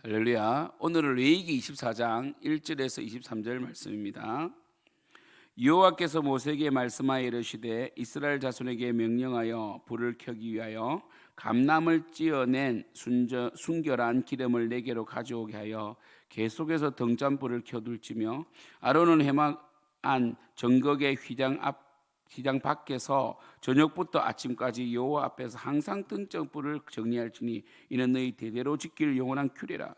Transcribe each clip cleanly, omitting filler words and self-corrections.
할렐루야. 오늘은 레위기 24장 1절에서 23절 말씀입니다. 여호와께서 모세에게 말씀하여 이르시되 이스라엘 자손에게 명령하여 불을 켜기 위하여 감람을 찧어낸 순결한 기름을 네개로 가져오게 하여 계속해서 등잔불을 켜둘지며 아론은 해막안 정극의 휘장 밖에서 저녁부터 아침까지 여호와 앞에서 항상 등잔불을 정리할지니 이는 너희 대대로 지킬 영원한 규례라.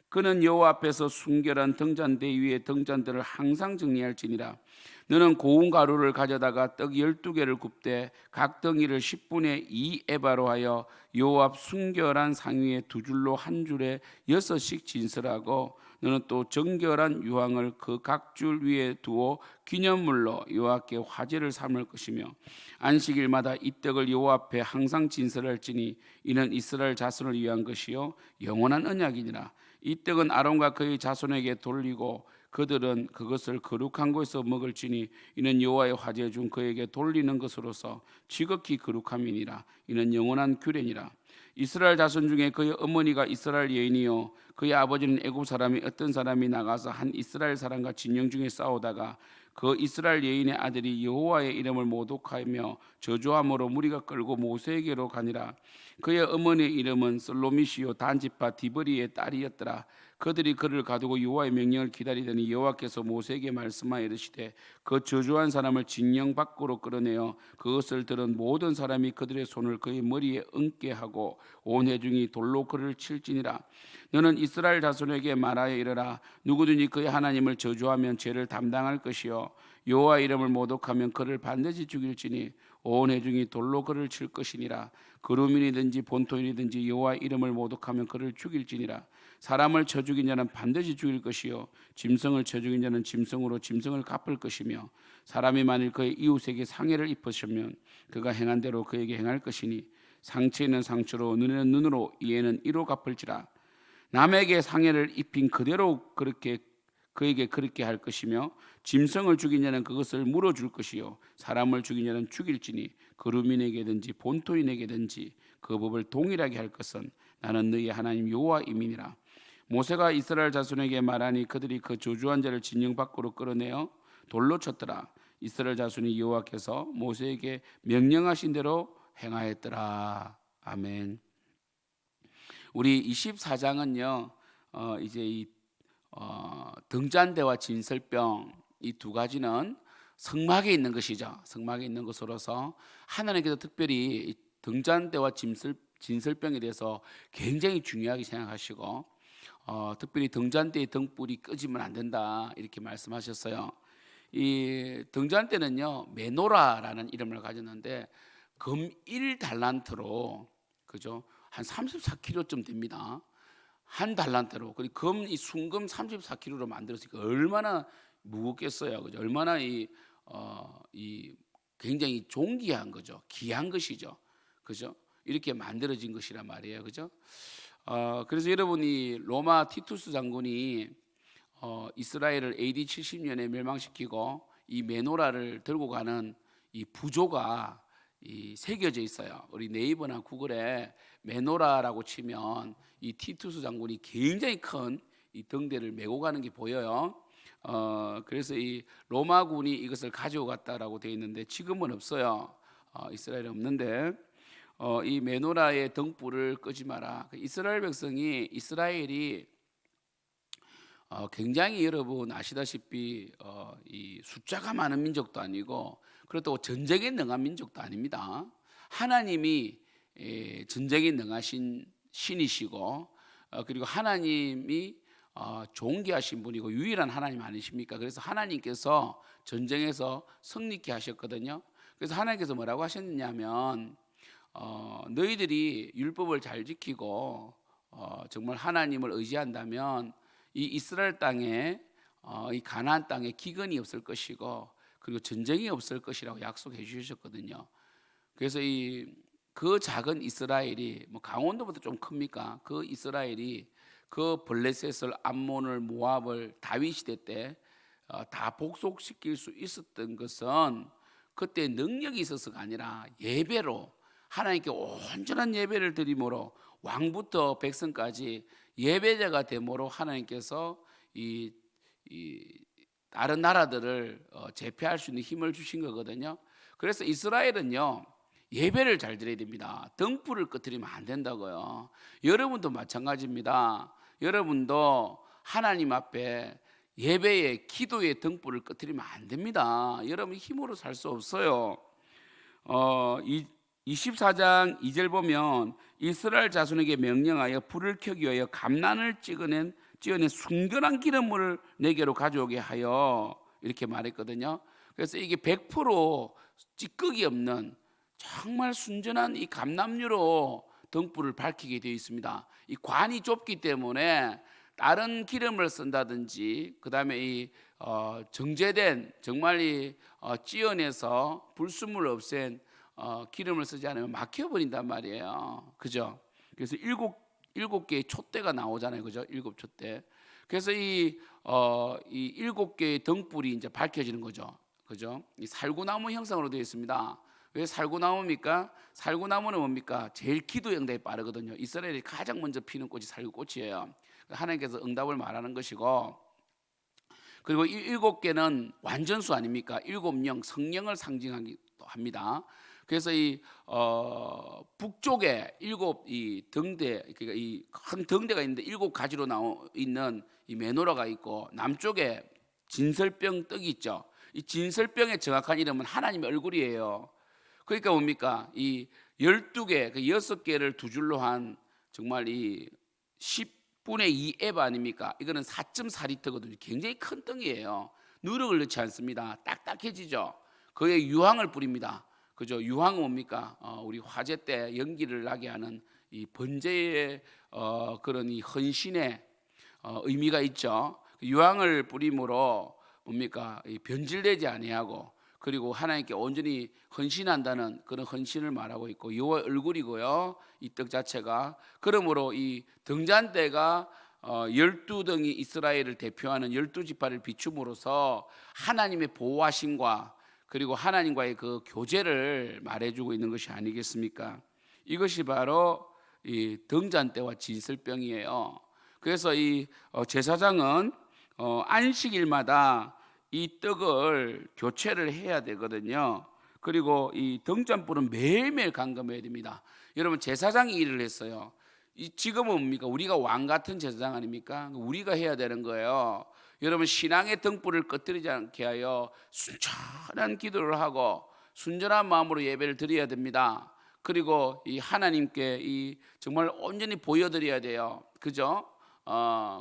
그는 여호와 앞에서 순결한 등잔대 위에 등잔들을 항상 정리할지니라. 너는 고운 가루를 가져다가 떡 12개를 굽되 각 덩이를 10분의 2 에바로 하여 여호와 앞 순결한 상 위에 두 줄로 한 줄에 6씩 진설하고 너는 또 정결한 유황을 그 각 줄 위에 두어 기념물로 여호와께 화제를 삼을 것이며 안식일마다 이 떡을 여호와 앞에 항상 진설할지니 이는 이스라엘 자손을 위한 것이요 영원한 언약이니라. 이 떡은 아론과 그의 자손에게 돌리고 그들은 그것을 거룩한 곳에서 먹을지니 이는 여호와의 화제 중 그에게 돌리는 것으로서 지극히 거룩함이니라. 이는 영원한 규례니라. 이스라엘 자손 중에 그의 어머니가 이스라엘 여인이요 그의 아버지는 애굽 사람이 어떤 사람이 나가서 한 이스라엘 사람과 진영 중에 싸우다가 그 이스라엘 여인의 아들이 여호와의 이름을 모독하며 저주함으로 무리가 끌고 모세에게로 가니라. 그의 어머니의 이름은 슬로미시요 단지파 디버리의 딸이었더라. 그들이 그를 가두고 여호와의 명령을 기다리더니 여호와께서 모세에게 말씀하여 이르시되 그 저주한 사람을 진영 밖으로 끌어내어 그것을 들은 모든 사람이 그들의 손을 그의 머리에 얹게 하고 온 회중이 돌로 그를 칠지니라. 너는 이스라엘 자손에게 말하여 이르라. 누구든지 그의 하나님을 저주하면 죄를 담당할 것이요 여호와 이름을 모독하면 그를 반드시 죽일지니 온 회중이 돌로 그를 칠 것이니라. 거루민이든지 본토인이든지 여호와 이름을 모독하면 그를 죽일지니라. 사람을 쳐 죽인 자는 반드시 죽일 것이요 짐승을 쳐 죽인 자는 짐승으로 짐승을 갚을 것이며 사람이 만일 그의 이웃에게 상해를 입으시면 그가 행한 대로 그에게 행할 것이니 상처에는 상처로 눈에는 눈으로 이에는 이로 갚을지라. 남에게 상해를 입힌 그대로 그에게 그렇게 할 것이며 짐승을 죽인 자는 그것을 물어줄 것이요 사람을 죽인 자는 죽일지니 거루민에게든지 본토인에게든지 그 법을 동일하게 할 것은 나는 너희 하나님 여호와임이니라. 모세가 이스라엘 자손에게 말하니 그들이 그 저주한 자를 진영 밖으로 끌어내어 돌로 쳤더라. 이스라엘 자손이 여호와께서 모세에게 명령하신 대로 행하였더라. 아멘. 우리 24장은요 이제 등잔대와 진설병 이 두 가지는 성막에 있는 것이죠. 성막에 있는 것으로서 하나님께서 특별히 등잔대와 진설병에 대해서 굉장히 중요하게 생각하시고 특별히 등잔대의 등불이 꺼지면 안 된다 이렇게 말씀하셨어요. 이 등잔대는요 메노라라는 이름을 가졌는데 금 1달란트로 그죠 한 34kg쯤 됩니다. 한 달란트로 그리고 이 순금 34kg로 만들었으니까 얼마나 무겁겠어요, 그죠? 얼마나 이 굉장히 존귀한 거죠, 귀한 것이죠, 그죠? 이렇게 만들어진 것이란 말이에요, 그죠? 그래서 여러분이 로마 티투스 장군이 이스라엘을 AD 70년에 멸망시키고 이 메노라를 들고 가는 이 부조가 새겨져 있어요. 우리 네이버나 구글에 메노라라고 치면 이 티투스 장군이 굉장히 큰 이 등대를 메고 가는 게 보여요. 그래서 이 로마군이 이것을 가지고 갔다라고 되어 있는데 지금은 없어요. 이스라엘에 없는데 이 메노라의 등불을 끄지 마라. 이스라엘 백성이 이스라엘이 굉장히 여러분 아시다시피 이 숫자가 많은 민족도 아니고 그렇다고 전쟁에 능한 민족도 아닙니다. 하나님이 전쟁에 능하신 신이시고 그리고 하나님이 존귀하신 분이고 유일한 하나님 아니십니까? 그래서 하나님께서 전쟁에서 승리케 하셨거든요. 그래서 하나님께서 뭐라고 하셨냐면 너희들이 율법을 잘 지키고 정말 하나님을 의지한다면 이 이스라엘 땅에 이 가나안 땅에 기근이 없을 것이고 그리고 전쟁이 없을 것이라고 약속해 주셨거든요. 그래서 그 작은 이스라엘이 뭐 강원도보다 좀 큽니까? 그 이스라엘이 그 블레셋을 암몬을 모압을 다윗 시대 때 다 복속시킬 수 있었던 것은 그때 능력이 있어서가 아니라 예배로 하나님께 온전한 예배를 드림으로 왕부터 백성까지 예배자가 됨으로 하나님께서 이 다른 나라들을 제패할 수 있는 힘을 주신 거거든요. 그래서 이스라엘은요, 예배를 잘 드려야 됩니다. 등불을 꺼뜨리면 안 된다고요. 여러분도 마찬가지입니다. 여러분도 하나님 앞에 예배에 기도의 등불을 꺼뜨리면 안 됩니다. 여러분 힘으로 살 수 없어요. 24장 2절 보면 이스라엘 자손에게 명령하여 불을 켜기 위하여 감난을 찍어낸 순결한 기름을 내게로 가져오게 하여 이렇게 말했거든요. 그래서 이게 100% 찌꺼기 없는 정말 순전한 이 감람유로 등불을 밝히게 되어 있습니다. 이 관이 좁기 때문에 다른 기름을 쓴다든지 그다음에 이 정제된 정말 찌어내서 불순물을 없앤 기름을 쓰지 않으면 막혀버린단 말이에요. 그죠? 그래서 일곱 개의 촛대가 나오잖아요. 그죠? 일곱 촛대. 그래서 이 일곱 개의 등불이 이제 밝혀지는 거죠. 그죠? 이 살구나무 형상으로 되어 있습니다. 왜 살구나무입니까? 살구나무는 뭡니까? 제일 기도 응답이 빠르거든요. 이스라엘이 가장 먼저 피는 꽃이 살구꽃이에요. 하나님께서 응답을 말하는 것이고, 그리고 이 일곱 개는 완전수 아닙니까? 일곱 영, 성령을 상징하기도 합니다. 그래서 이 북쪽에 일곱 이 등대, 그러니까 이 큰 등대가 있는데 일곱 가지로 나오 있는 이 메노라가 있고, 남쪽에 진설병 떡이 있죠. 이 진설병의 정확한 이름은 하나님의 얼굴이에요. 그러니까 뭡니까? 이 12개, 그 6개를 두 줄로 한 정말 이 10분의 2 에바 아닙니까? 이거는 4.4리터거든요. 굉장히 큰 떡이에요. 누룩을 넣지 않습니다. 딱딱해지죠. 거기에 유황을 뿌립니다. 그죠? 유황은 뭡니까? 우리 화재 때 연기를 나게 하는 이 번제의 그런 이 헌신의 의미가 있죠. 유황을 뿌림으로 뭡니까? 변질되지 아니하고, 그리고 하나님께 온전히 헌신한다는 그런 헌신을 말하고 있고, 여호와의 얼굴이고요, 이 떡 자체가. 그러므로 이 등잔대가 12등이 이스라엘을 대표하는 12지파를 비춤으로써 하나님의 보호하심과 그리고 하나님과의 그 교제를 말해주고 있는 것이 아니겠습니까? 이것이 바로 이 등잔대와 진설병이에요. 그래서 이 제사장은 안식일마다 이 떡을 교체를 해야 되거든요. 그리고 이 등잔불은 매일매일 감금해야 됩니다. 여러분, 제사장이 일을 했어요. 지금은 뭡니까? 우리가 왕 같은 제사장 아닙니까? 우리가 해야 되는 거예요. 여러분, 신앙의 등불을 꺼뜨리지 않게 하여 순전한 기도를 하고 순전한 마음으로 예배를 드려야 됩니다. 그리고 이 하나님께 이 정말 온전히 보여드려야 돼요. 그죠?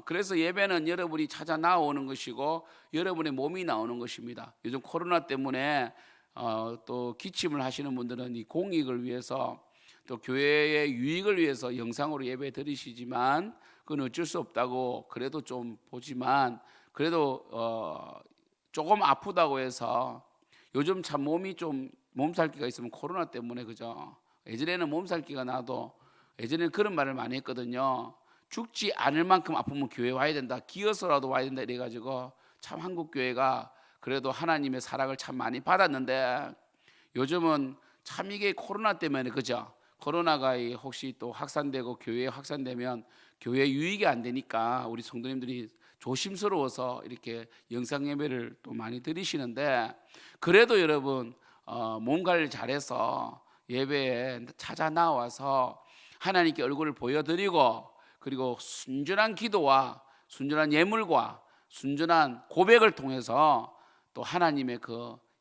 그래서 예배는 여러분이 찾아 나오는 것이고 여러분의 몸이 나오는 것입니다. 요즘 코로나 때문에 또 기침을 하시는 분들은 이 공익을 위해서 또 교회의 유익을 위해서 영상으로 예배 드리시지만 그건 어쩔 수 없다고 그래도 좀 보지만, 그래도 조금 아프다고 해서 요즘 참 몸이 좀 몸살기가 있으면 코로나 때문에, 그죠? 예전에는 몸살기가 나도 예전에는 그런 말을 많이 했거든요. 죽지 않을 만큼 아프면 교회 와야 된다, 기어서라도 와야 된다 이래가지고 참 한국 교회가 그래도 하나님의 사랑을 참 많이 받았는데, 요즘은 참 이게 코로나 때문에, 그죠? 코로나가 혹시 또 확산되고 교회에 확산되면 교회 유익이 안 되니까 우리 성도님들이 조심스러워서 이렇게 영상 예배를 또 많이 드리시는데, 그래도 여러분 몸 관리 잘해서 예배에 찾아 나와서 하나님께 얼굴을 보여드리고, 그리고 순전한 기도와 순전한 예물과 순전한 고백을 통해서 또 하나님의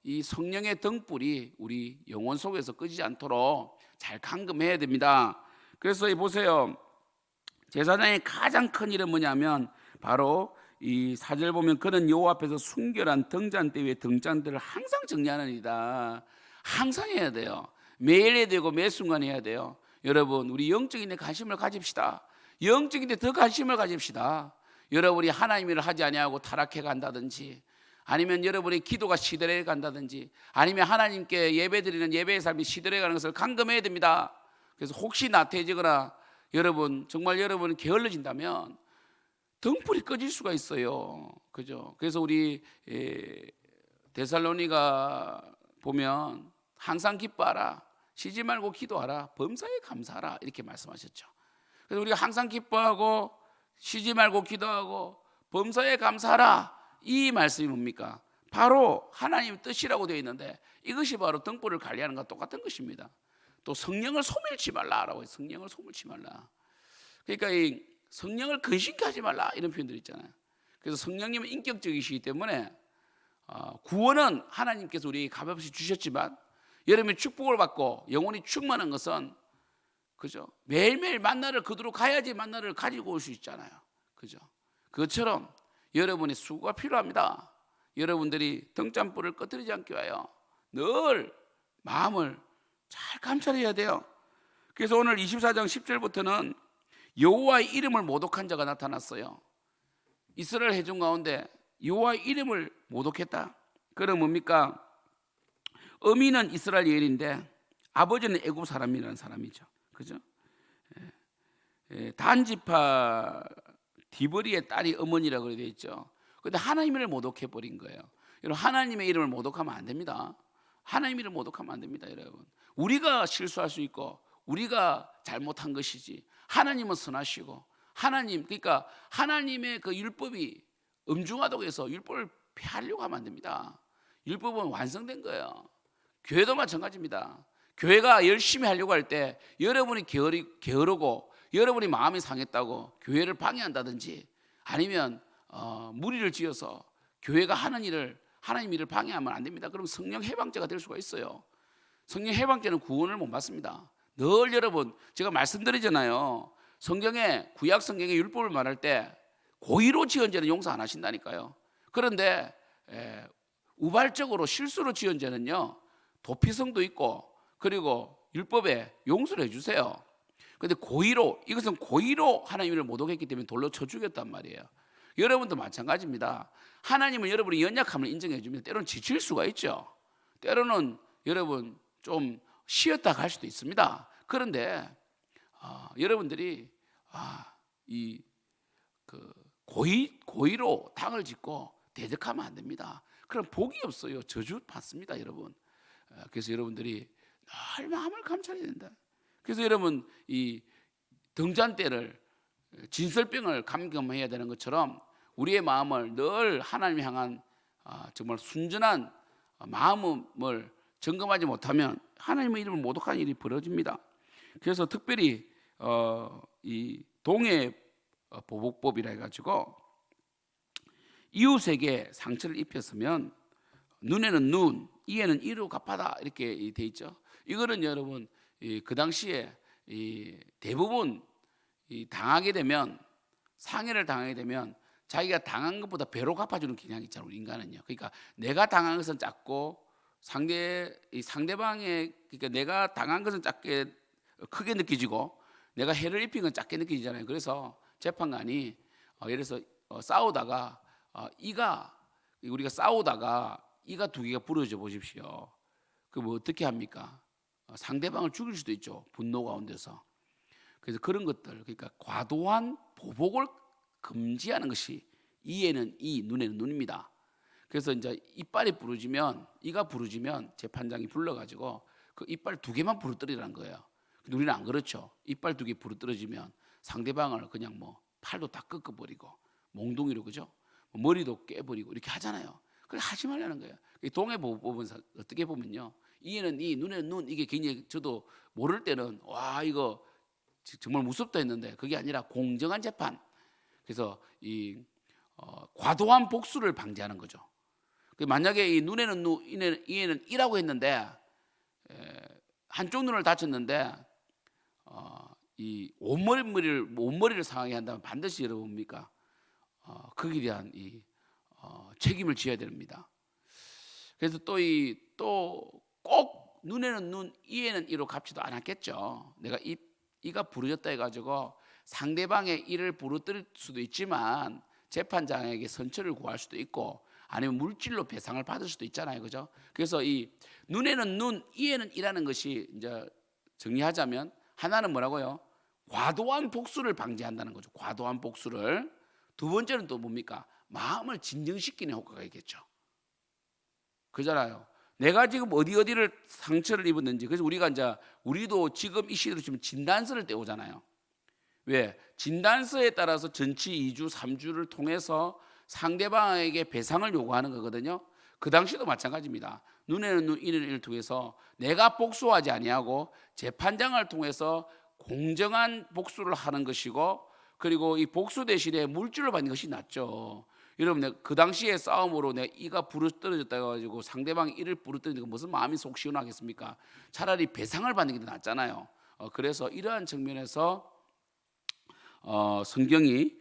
이 성령의 등불이 우리 영혼 속에서 끄지 않도록 잘 감금해야 됩니다. 그래서 보세요, 제사장의 가장 큰 일은 뭐냐면 바로 이 4절 보면 그는 여호와 앞에서 순결한 등잔대 위에 등잔대를 항상 정리하는 일이다. 항상 해야 돼요. 매일 해야 되고 매 순간 해야 돼요. 여러분, 우리 영적인 데 관심을 가집시다. 영적인 데 더 관심을 가집시다. 여러분이 하나님 일을 하지 아니하고 타락해 간다든지, 아니면 여러분의 기도가 시들해 간다든지, 아니면 하나님께 예배드리는 예배의 삶이 시들해 가는 것을 감금해야 됩니다. 그래서 혹시 나태해지거나 여러분 정말 여러분이 게을러진다면 등불이 꺼질 수가 있어요. 그죠? 그래서 우리 데살로니가 보면 항상 기뻐하라, 쉬지 말고 기도하라, 범사에 감사하라 이렇게 말씀하셨죠. 그래서 우리가 항상 기뻐하고 쉬지 말고 기도하고 범사에 감사하라. 이 말씀이 뭡니까? 바로 하나님의 뜻이라고 되어 있는데 이것이 바로 등불을 관리하는 것과 똑같은 것입니다. 또 성령을 소멸치 말라라고 해요. 성령을 소멸치 말라. 그러니까 이 성령을 근심케 하지 말라 이런 표현들 있잖아요. 그래서 성령님은 인격적이시기 때문에 구원은 하나님께서 우리에게 값없이 주셨지만 여러분이 축복을 받고 영혼이 충만한 것은 그죠? 매일매일 만나를 거두러 가야지 만나를 가지고 올 수 있잖아요. 그죠? 그것처럼 여러분의 수고가 필요합니다. 여러분들이 등잔불을 꺼뜨리지 않기 위하여 늘 마음을 잘 감찰해야 돼요. 그래서 오늘 24장 10절부터는 여호와의 이름을 모독한 자가 나타났어요. 이스라엘 회중 가운데 여호와의 이름을 모독했다. 그럼 뭡니까? 어미는 이스라엘 여인인데 아버지는 애굽 사람이라는 사람이죠. 그죠? 단지파 디버리의 딸이 어머니라고 되어 있죠. 그런데 하나님을 모독해 버린 거예요. 여러분, 하나님의 이름을 모독하면 안 됩니다. 하나님의 이름을 모독하면 안 됩니다, 여러분. 우리가 실수할 수 있고 우리가 잘못한 것이지 하나님은 선하시고 하나님, 그러니까 하나님의 그 율법이 엄중하다고 해서 율법을 폐하려고 하면 안 됩니다. 율법은 완성된 거예요. 교회도 마찬가지입니다. 교회가 열심히 하려고 할 때 여러분이 게으르고 여러분이 마음이 상했다고 교회를 방해한다든지 아니면 무리를 지어서 교회가 하는 일을 하나님 일을 방해하면 안 됩니다. 그럼 성령 해방죄가 될 수가 있어요. 성령 해방죄는 구원을 못 받습니다. 늘 여러분 제가 말씀드리잖아요. 성경에 구약 성경의 율법을 말할 때 고의로 지은 죄는 용서 안 하신다니까요. 그런데 우발적으로 실수로 지은 죄는요 도피성도 있고 그리고 율법에 용서를 해주세요. 그런데 고의로, 이것은 고의로 하나님을 모독했기 때문에 돌로 쳐 죽였단 말이에요. 여러분도 마찬가지입니다. 하나님은 여러분의 연약함을 인정해 주면 때로는 지칠 수가 있죠. 때로는 여러분 좀 쉬었다 갈 수도 있습니다. 그런데 여러분들이 고의로 당을 짓고 대적하면 안 됩니다. 그럼 복이 없어요. 저주 받습니다, 여러분. 그래서 여러분들이 늘 마음을 감찰해야 된다. 그래서 여러분 이 등잔대를 진설병을 감금해야 되는 것처럼 우리의 마음을 늘 하나님 향한 정말 순전한 마음을 점검하지 못하면 하나님의 이름을 모독하는 일이 벌어집니다. 그래서 특별히 이 동해 보복법이라 해가지고 이웃에게 상처를 입혔으면 눈에는 눈, 이에는 이로 갚아다 이렇게 돼 있죠. 이거는 여러분 그 당시에 대부분 당하게 되면 상해를 당하게 되면 자기가 당한 것보다 배로 갚아주는 경향이 있잖아요. 우리 인간은요. 그러니까 내가 당한 것은 작고 상대방의 그러니까 내가 당한 것은 작게 크게 느껴지고 내가 해를 입힌 건 작게 느껴지잖아요. 그래서 재판관이 예를 들어서 싸우다가 우리가 싸우다가 이가 두 개가 부러져 보십시오. 그럼 어떻게 합니까? 상대방을 죽일 수도 있죠. 분노 가운데서. 그래서 그런 것들, 그러니까 과도한 보복을 금지하는 것이 이에는 이, 눈에는 눈입니다. 그래서 이제 이가 부러지면 재판장이 불러가지고 그 이빨 두 개만 부러뜨리라는 거예요. 근데 우리는 안 그렇죠. 이빨 두 개 부러뜨려지면 상대방을 그냥 뭐 팔도 다 꺾어버리고 몽둥이로 그죠? 머리도 깨버리고 이렇게 하잖아요. 그걸 하지 말라는 거예요. 동해 보복법은 어떻게 보면요, 이에는 이, 눈에는 눈, 이게 굉장히 저도 모를 때는 와 이거 정말 무섭다 했는데 그게 아니라 공정한 재판. 그래서 이 과도한 복수를 방지하는 거죠. 만약에 이 눈에는 눈, 이에는 이라고 했는데 한쪽 눈을 다쳤는데 이 온머리를 상하게 한다면 반드시 여러분 뭡니까? 거기에 대한 이 책임을 져야 됩니다. 그래서 또 꼭 눈에는 눈, 이에는 이로 갚지도 않았겠죠. 내가 이가 부러졌다 해가지고 상대방의 이를 부러뜨릴 수도 있지만 재판장에게 선처를 구할 수도 있고 아니면 물질로 배상을 받을 수도 있잖아요, 그죠? 그래서 이 눈에는 눈, 이에는 이라는 것이 이제 정리하자면 하나는 뭐라고요? 과도한 복수를 방지한다는 거죠. 과도한 복수를. 두 번째는 또 뭡니까? 마음을 진정시키는 효과가 있겠죠. 그잖아요. 내가 지금 어디를 상처를 입었는지. 그래서 우리도 지금 이 시대로 치면 진단서를 떼오잖아요. 왜? 진단서에 따라서 전치 2주, 3주를 통해서 상대방에게 배상을 요구하는 거거든요. 그 당시도 마찬가지입니다. 눈에는 눈, 이는 이를 통해서 내가 복수하지 아니하고 재판장을 통해서 공정한 복수를 하는 것이고, 그리고 이 복수 대신에 물질을 받는 것이 낫죠. 여러분, 그 당시에 싸움으로 내 이가 부러뜨려졌다 가지고 상대방이 이를 부러뜨리니까 무슨 마음이 속 시원하겠습니까? 차라리 배상을 받는 게 더 낫잖아요. 그래서 이러한 측면에서 성경이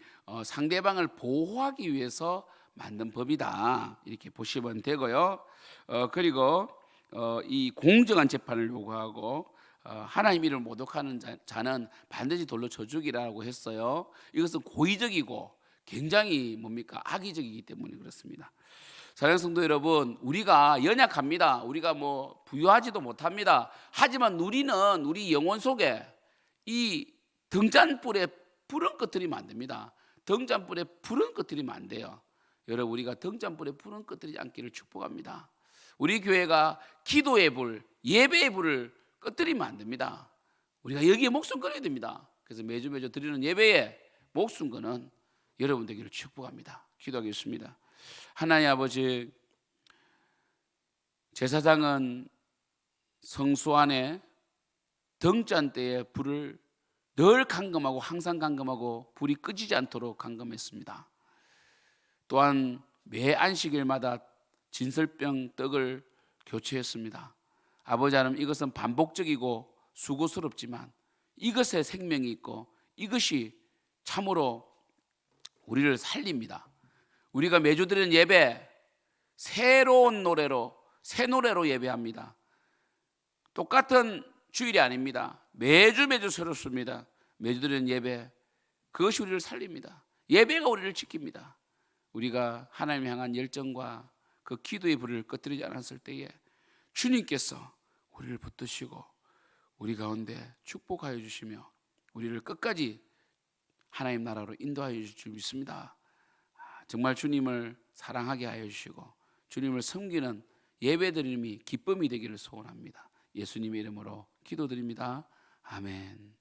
상대방을 보호하기 위해서 만든 법이다, 이렇게 보시면 되고요. 그리고 이 공정한 재판을 요구하고 하나님 이름을 모독하는 자는 반드시 돌로 쳐 죽이라고 했어요. 이것은 고의적이고 굉장히 뭡니까? 악의적이기 때문에 그렇습니다. 사랑하는 성도 여러분, 우리가 연약합니다. 우리가 뭐 부유하지도 못합니다. 하지만 우리는 우리 영혼 속에 이 등잔불에 불은 꺼뜨리면 안 됩니다. 등잔불에 불은 꺼뜨리면 안 돼요. 여러분, 우리가 등잔불에 불은 꺼뜨리지 않기를 축복합니다. 우리 교회가 기도의 불, 예배의 불을 꺼뜨리면 안 됩니다. 우리가 여기에 목숨 걸어야 됩니다. 그래서 매주 드리는 예배에 목숨 거는 여러분 되기를 축복합니다. 기도하겠습니다. 하나님 아버지, 제사장은 성소 안에 등잔대에 불을 늘 감금하고 항상 감금하고 불이 꺼지지 않도록 감금했습니다. 또한 매 안식일마다 진설병 떡을 교체했습니다. 아버지 하나님, 이것은 반복적이고 수고스럽지만 이것에 생명이 있고 이것이 참으로 우리를 살립니다. 우리가 매주 드리는 예배, 새로운 노래로, 새 노래로 예배합니다. 똑같은 주일이 아닙니다. 매주 새롭습니다. 매주 드리는 예배, 그것이 우리를 살립니다. 예배가 우리를 지킵니다. 우리가 하나님 향한 열정과 그 기도의 불을 꺼뜨리지 않았을 때에 주님께서 우리를 붙드시고 우리 가운데 축복하여 주시며 우리를 끝까지 하나님 나라로 인도하여 주실 줄 믿습니다. 정말 주님을 사랑하게 하여 주시고 주님을 섬기는 예배드림이 기쁨이 되기를 소원합니다. 예수님의 이름으로 기도드립니다. 아멘.